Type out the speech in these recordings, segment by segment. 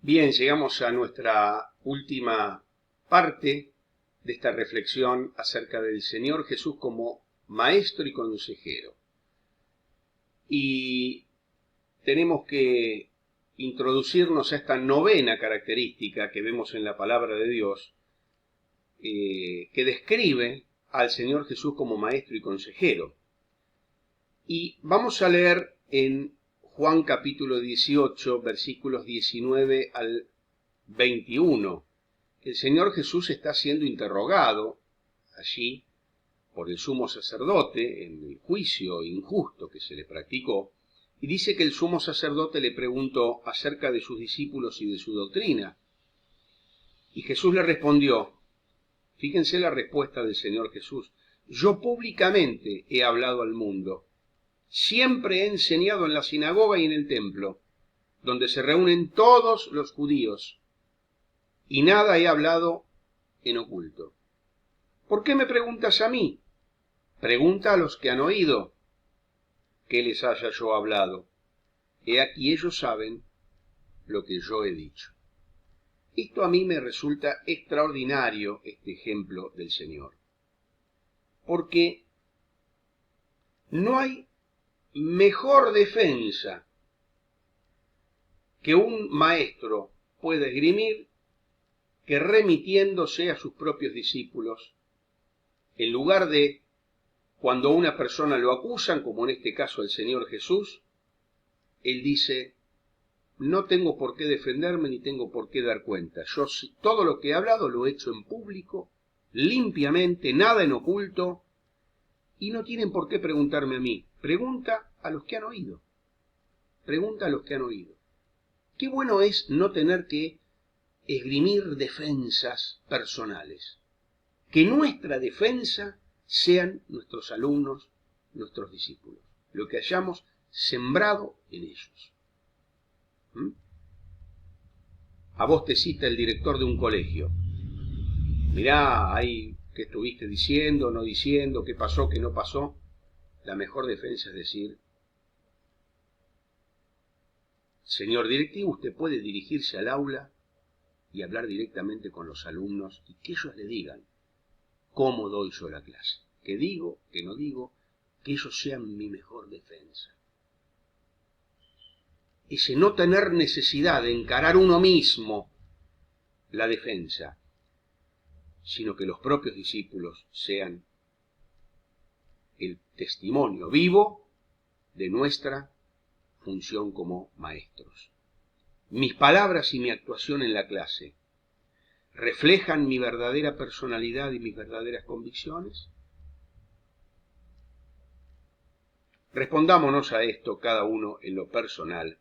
Bien, llegamos a nuestra última parte de esta reflexión acerca del Señor Jesús como maestro y consejero. Y tenemos que introducirnos a esta novena característica que vemos en la palabra de Dios, que describe al Señor Jesús como maestro y consejero. Y vamos a leer en Juan capítulo 18, versículos 19 al 21. El Señor Jesús está siendo interrogado allí por el sumo sacerdote en el juicio injusto que se le practicó, y dice que el sumo sacerdote le preguntó acerca de sus discípulos y de su doctrina. Y Jesús le respondió, fíjense la respuesta del Señor Jesús: yo públicamente he hablado al mundo. Siempre he enseñado en la sinagoga y en el templo, donde se reúnen todos los judíos, y nada he hablado en oculto. ¿Por qué me preguntas a mí? Pregunta a los que han oído que les haya yo hablado. He aquí ellos saben lo que yo he dicho. Esto a mí me resulta extraordinario, este ejemplo del Señor, porque no hay mejor defensa que un maestro pueda esgrimir que remitiéndose a sus propios discípulos, en lugar de cuando una persona lo acusan, como en este caso el Señor Jesús, él dice, no tengo por qué defenderme ni tengo por qué dar cuenta. Yo todo lo que he hablado lo he hecho en público, limpiamente, nada en oculto, y no tienen por qué preguntarme a mí. Pregunta a los que han oído. Pregunta a los que han oído. Qué bueno es no tener que esgrimir defensas personales. Que nuestra defensa sean nuestros alumnos, nuestros discípulos, lo que hayamos sembrado en ellos. A vos te cita el director de un colegio. Mirá, ahí qué estuviste diciendo, no diciendo, qué pasó, qué no pasó. La mejor defensa es decir, señor directivo, usted puede dirigirse al aula y hablar directamente con los alumnos y que ellos le digan cómo doy yo la clase. ¿Qué digo? ¿Qué no digo? Que ellos sean mi mejor defensa. Ese no tener necesidad de encarar uno mismo la defensa, sino que los propios discípulos sean el testimonio vivo de nuestra función como maestros. Mis palabras y mi actuación en la clase reflejan mi verdadera personalidad y mis verdaderas convicciones. Respondámonos a esto cada uno en lo personal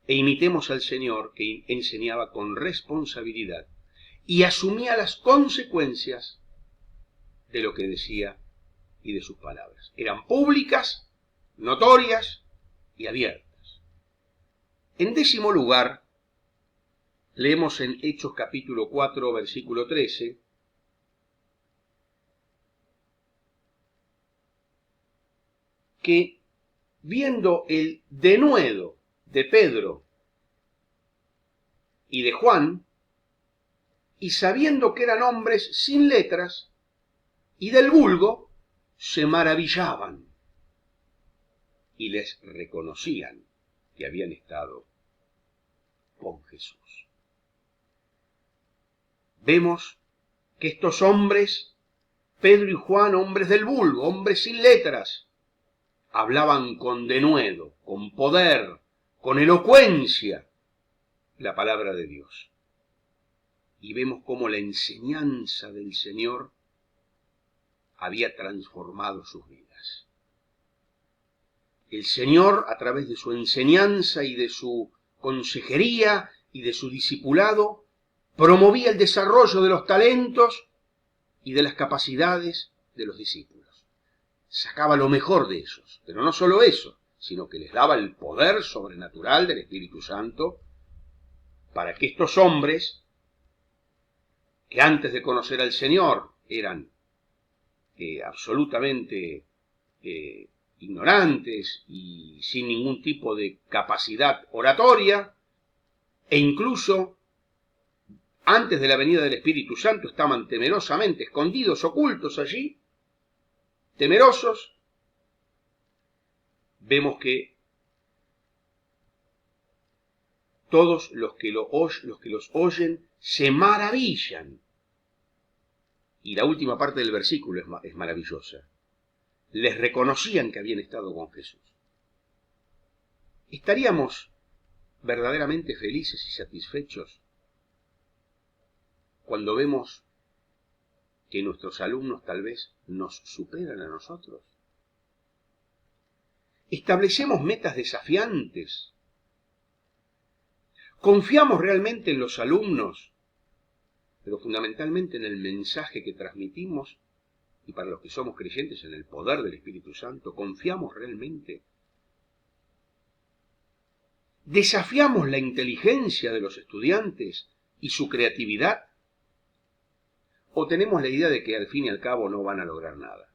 e imitemos al Señor que enseñaba con responsabilidad y asumía las consecuencias de lo que decía y de sus palabras. Eran públicas, notorias y abiertas. En 10º lugar, leemos en Hechos capítulo 4, versículo 13, que viendo el denuedo de Pedro y de Juan, y sabiendo que eran hombres sin letras y del vulgo, se maravillaban y les reconocían que habían estado con Jesús. Vemos que estos hombres, Pedro y Juan, hombres del vulgo, hombres sin letras, hablaban con denuedo, con poder, con elocuencia la palabra de Dios. Y vemos cómo la enseñanza del Señor había transformado sus vidas. El Señor, a través de su enseñanza y de su consejería y de su discipulado, promovía el desarrollo de los talentos y de las capacidades de los discípulos. Sacaba lo mejor de ellos, pero no solo eso, sino que les daba el poder sobrenatural del Espíritu Santo para que estos hombres, que antes de conocer al Señor eran absolutamente ignorantes y sin ningún tipo de capacidad oratoria, e incluso antes de la venida del Espíritu Santo estaban temerosamente escondidos, ocultos allí, temerosos, vemos que todos los que los oyen se maravillan. Y la última parte del versículo es maravillosa. Les reconocían que habían estado con Jesús. ¿Estaríamos verdaderamente felices y satisfechos cuando vemos que nuestros alumnos tal vez nos superan a nosotros? Establecemos metas desafiantes. Confiamos realmente en los alumnos, pero fundamentalmente en el mensaje que transmitimos, y para los que somos creyentes en el poder del Espíritu Santo. ¿Confiamos realmente? ¿Desafiamos la inteligencia de los estudiantes y su creatividad? ¿O tenemos la idea de que al fin y al cabo no van a lograr nada?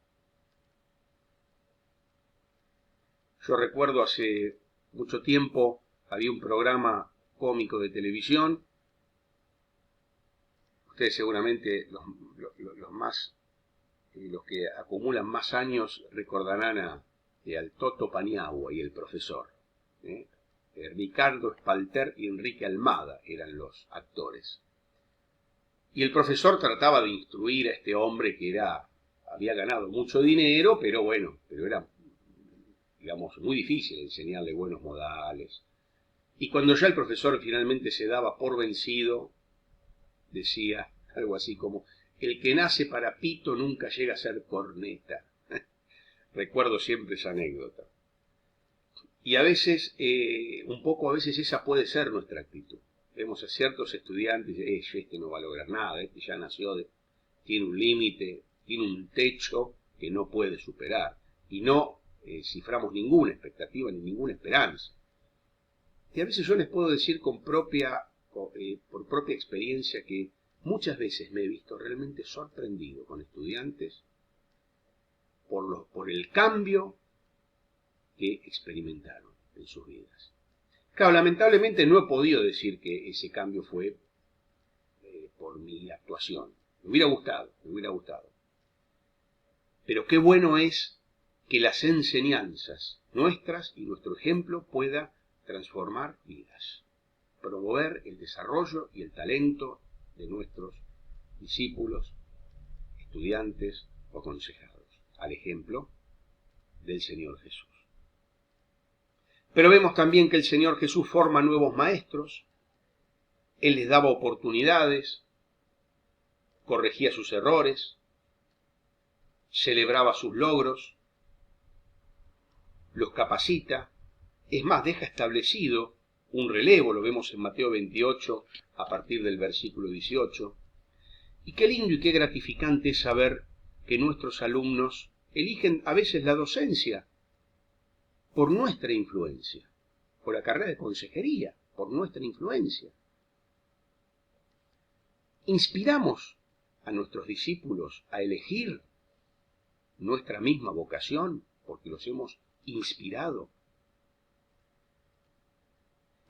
Yo recuerdo hace mucho tiempo había un programa cómico de televisión. Ustedes seguramente los que acumulan más años recordarán al Toto Paniagua y el profesor. Ricardo Espalter y Enrique Almada eran los actores. Y el profesor trataba de instruir a este hombre que había ganado mucho dinero, pero era, digamos, muy difícil enseñarle buenos modales. Y cuando ya el profesor finalmente se daba por vencido, decía algo así como: el que nace para pito nunca llega a ser corneta. Recuerdo siempre esa anécdota. Y a veces, a veces esa puede ser nuestra actitud. Vemos a ciertos estudiantes y dicen: este no va a lograr nada, este ya tiene un límite, tiene un techo que no puede superar. Y no ciframos ninguna expectativa ni ninguna esperanza. Y a veces yo les puedo decir por propia experiencia que muchas veces me he visto realmente sorprendido con estudiantes por el cambio que experimentaron en sus vidas. Claro, lamentablemente no he podido decir que ese cambio fue por mi actuación. Me hubiera gustado. Pero qué bueno es que las enseñanzas nuestras y nuestro ejemplo pueda transformar vidas, promover el desarrollo y el talento de nuestros discípulos, estudiantes o aconsejados, al ejemplo del Señor Jesús. Pero vemos también que el Señor Jesús forma nuevos maestros. Él les daba oportunidades, corregía sus errores, celebraba sus logros, los capacita. Es más, deja establecido un relevo, lo vemos en Mateo 28 a partir del versículo 18. Y qué lindo y qué gratificante es saber que nuestros alumnos eligen a veces la docencia por nuestra influencia, por la carrera de consejería, por nuestra influencia. ¿Inspiramos a nuestros discípulos a elegir nuestra misma vocación porque los hemos inspirado?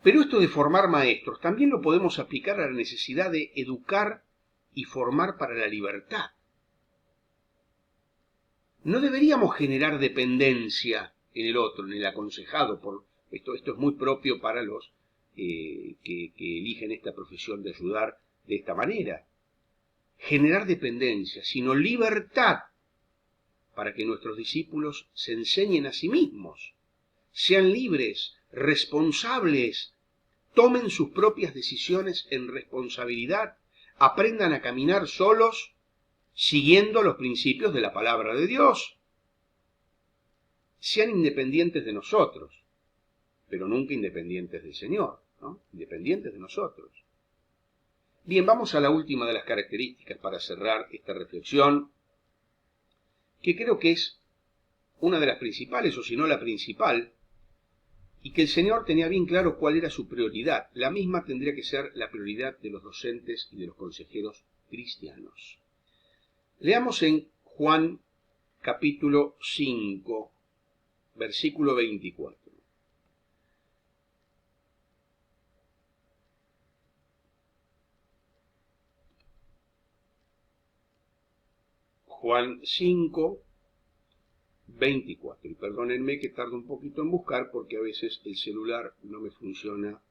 Pero esto de formar maestros también lo podemos aplicar a la necesidad de educar y formar para la libertad. No deberíamos generar dependencia en el otro, en el aconsejado. Esto es muy propio para los que eligen esta profesión de ayudar de esta manera. Generar dependencia, sino libertad, para que nuestros discípulos se enseñen a sí mismos, sean libres, responsables, tomen sus propias decisiones en responsabilidad, aprendan a caminar solos, siguiendo los principios de la palabra de Dios. Sean independientes de nosotros, pero nunca independientes del Señor, ¿no? Independientes de nosotros. Bien, vamos a la última de las características para cerrar esta reflexión, que creo que es una de las principales, o si no la principal, y que el Señor tenía bien claro cuál era su prioridad. La misma tendría que ser la prioridad de los docentes y de los consejeros cristianos. Leamos en Juan capítulo 5, versículo 24. Juan 5, 24. Y perdónenme que tardo un poquito en buscar porque a veces el celular no me funciona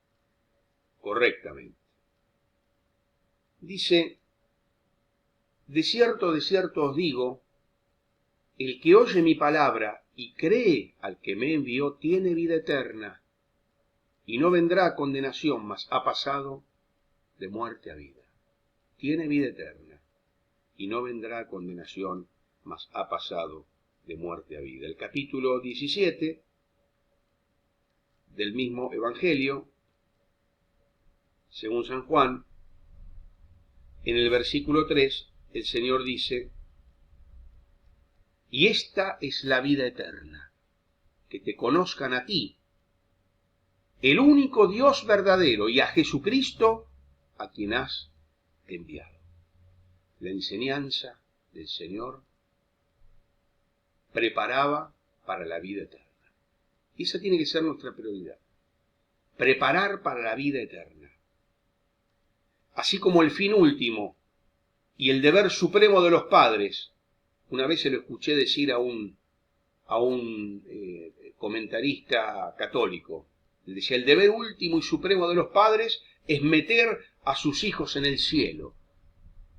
correctamente. Dice: de cierto os digo, el que oye mi palabra y cree al que me envió tiene vida eterna, y no vendrá a condenación, mas ha pasado de muerte a vida. Tiene vida eterna, y no vendrá a condenación, mas ha pasado de muerte a vida. El capítulo 17 del mismo Evangelio, según San Juan, en el versículo 3, el Señor dice: y esta es la vida eterna, que te conozcan a ti, el único Dios verdadero, y a Jesucristo, a quien has enviado. La enseñanza del Señor preparaba para la vida eterna. Y esa tiene que ser nuestra prioridad. Preparar para la vida eterna. Así como el fin último y el deber supremo de los padres. Una vez se lo escuché decir a un comentarista católico. Él decía: el deber último y supremo de los padres es meter a sus hijos en el cielo.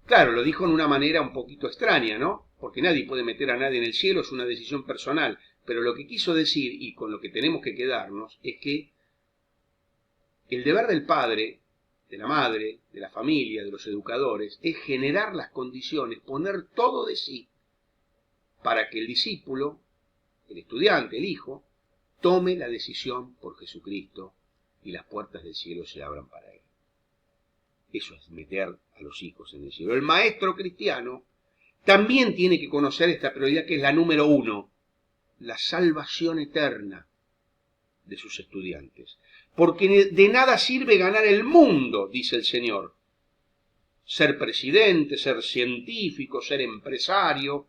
Claro, lo dijo en una manera un poquito extraña, ¿no? Porque nadie puede meter a nadie en el cielo, es una decisión personal. Pero lo que quiso decir, y con lo que tenemos que quedarnos, es que el deber del padre, de la madre, de la familia, de los educadores, es generar las condiciones, poner todo de sí, para que el discípulo, el estudiante, el hijo, tome la decisión por Jesucristo y las puertas del cielo se abran para él. Eso es meter a los hijos en el cielo. El maestro cristiano también tiene que conocer esta prioridad, que es la número 1, la salvación eterna de sus estudiantes. Porque de nada sirve ganar el mundo, dice el Señor. Ser presidente, ser científico, ser empresario.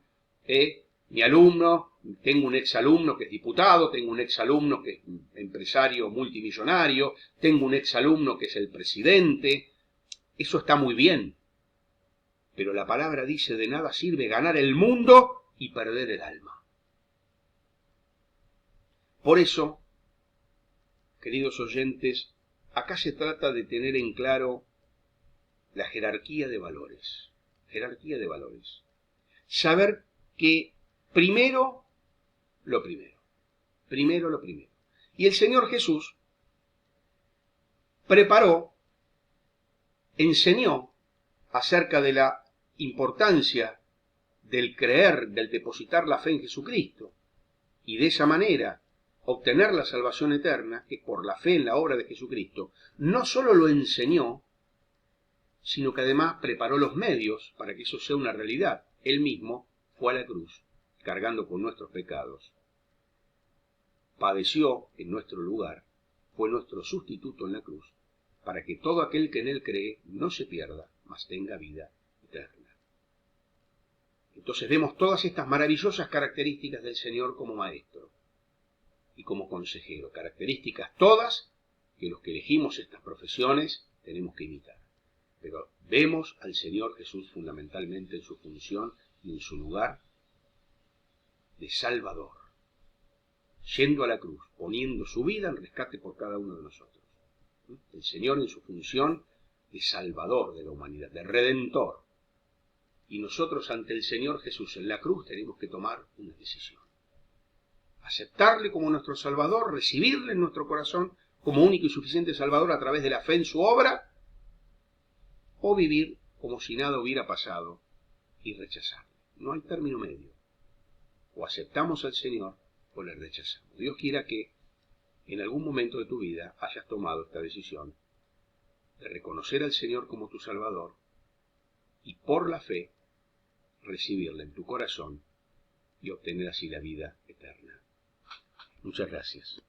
Mi alumno, tengo un exalumno que es diputado, tengo un exalumno que es empresario multimillonario, tengo un exalumno que es el presidente. Eso está muy bien. Pero la palabra dice: de nada sirve ganar el mundo y perder el alma. Por eso, queridos oyentes, acá se trata de tener en claro la jerarquía de valores. Jerarquía de valores. Saber que primero lo primero. Primero lo primero. Y el Señor Jesús preparó, enseñó acerca de la importancia del creer, del depositar la fe en Jesucristo, y de esa manera obtener la salvación eterna, que por la fe en la obra de Jesucristo. No solo lo enseñó, sino que además preparó los medios para que eso sea una realidad. Él mismo fue a la cruz, cargando con nuestros pecados. Padeció en nuestro lugar, fue nuestro sustituto en la cruz, para que todo aquel que en él cree no se pierda, mas tenga vida eterna. Entonces vemos todas estas maravillosas características del Señor como maestro y como consejero, características todas que los que elegimos estas profesiones tenemos que imitar. Pero vemos al Señor Jesús fundamentalmente en su función y en su lugar de Salvador, yendo a la cruz, poniendo su vida en rescate por cada uno de nosotros. El Señor en su función de Salvador de la humanidad, de Redentor. Y nosotros ante el Señor Jesús en la cruz tenemos que tomar una decisión. Aceptarle como nuestro Salvador, recibirle en nuestro corazón como único y suficiente Salvador a través de la fe en su obra, o vivir como si nada hubiera pasado y rechazarle. No hay término medio. O aceptamos al Señor o le rechazamos. Dios quiera que en algún momento de tu vida hayas tomado esta decisión de reconocer al Señor como tu Salvador y por la fe recibirle en tu corazón y obtener así la vida eterna. Muchas gracias.